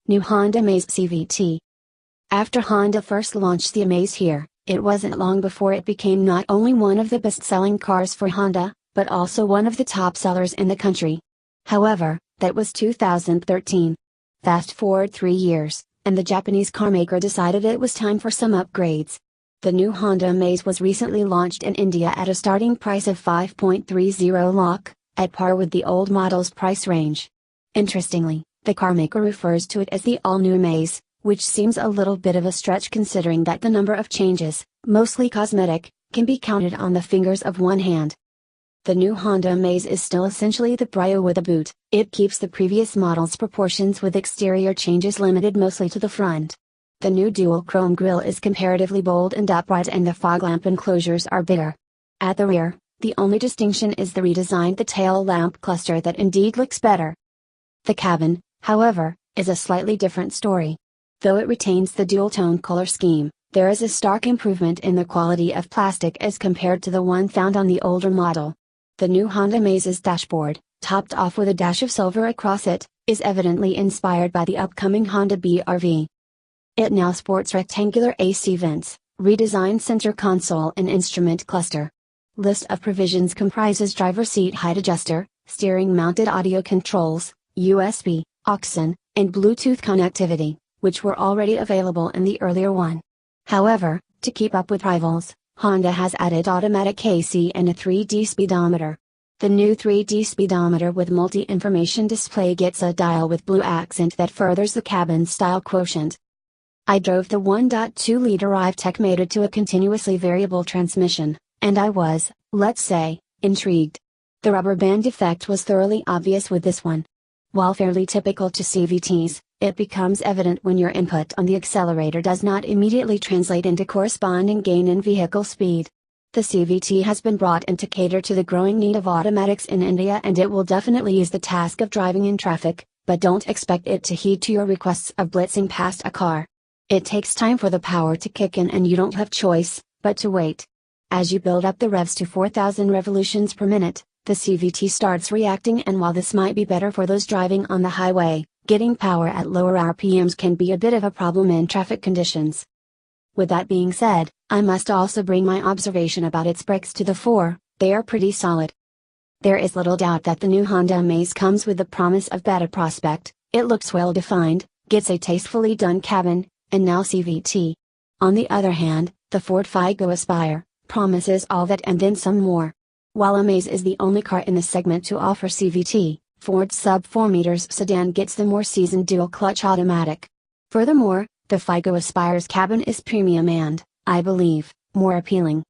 New Honda Amaze CVT. After Honda first launched the Amaze here, it wasn't long before it became not only one of the best-selling cars for Honda, but also one of the top sellers in the country. However, that was 2013. Fast forward 3 years, and the Japanese carmaker decided it was time for some upgrades. The new Honda Amaze was recently launched in India at a starting price of 5.30 lakh, at par with the old model's price range. Interestingly, the carmaker refers to it as the all-new Amaze, which seems a little bit of a stretch considering that the number of changes, mostly cosmetic, can be counted on the fingers of one hand. The new Honda Amaze is still essentially the Brio with a boot. It keeps the previous model's proportions with exterior changes limited mostly to the front. The new dual chrome grille is comparatively bold and upright, and the fog lamp enclosures are bigger. At the rear, the only distinction is the redesigned tail lamp cluster that indeed looks better. The cabin, however, is a slightly different story. Though it retains the dual-tone color scheme, there is a stark improvement in the quality of plastic as compared to the one found on the older model. The new Honda Amaze's dashboard, topped off with a dash of silver across it, is evidently inspired by the upcoming Honda BR-V. It now sports rectangular AC vents, redesigned center console and instrument cluster. List of provisions comprises driver seat height adjuster, steering mounted audio controls, USB, aux, and Bluetooth connectivity, which were already available in the earlier one. However, to keep up with rivals, Honda has added automatic AC and a 3D speedometer. The new 3D speedometer with multi-information display gets a dial with blue accent that furthers the cabin's style quotient. I drove the 1.2-liter i-Tech mated to a continuously variable transmission, and I was, let's say, intrigued. The rubber band effect was thoroughly obvious with this one. While fairly typical to CVTs, it becomes evident when your input on the accelerator does not immediately translate into corresponding gain in vehicle speed. The CVT has been brought in to cater to the growing need of automatics in India, and it will definitely use the task of driving in traffic, but don't expect it to heed to your requests of blitzing past a car. It takes time for the power to kick in, and you don't have choice but to wait. As you build up the revs to 4,000 revolutions per minute, the CVT starts reacting, and while this might be better for those driving on the highway, getting power at lower RPMs can be a bit of a problem in traffic conditions. With that being said, I must also bring my observation about its brakes to the fore. They are pretty solid. There is little doubt that the new Honda Amaze comes with the promise of better prospect. It looks well defined, gets a tastefully done cabin, and now CVT. On the other hand, the Ford Figo Aspire promises all that and then some more. While Amaze is the only car in the segment to offer CVT, Ford's sub-4 meters sedan gets the more seasoned dual-clutch automatic. Furthermore, the Figo Aspire's cabin is premium and, I believe, more appealing.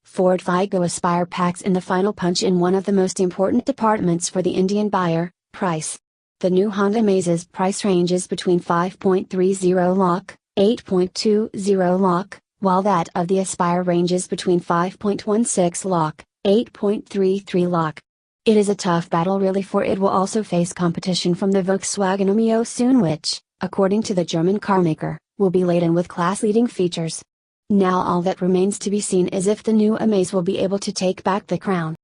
Ford Figo Aspire packs in the final punch in one of the most important departments for the Indian buyer: price. The new Honda Amaze's price ranges between 5.30 lakh, 8.20 lakh, while that of the Aspire ranges between 5.16 lakh, 8.33 lakh. It is a tough battle really, for it will also face competition from the Volkswagen Mio soon, which, according to the German carmaker, will be laden with class-leading features. Now all that remains to be seen is if the new Amaze will be able to take back the crown.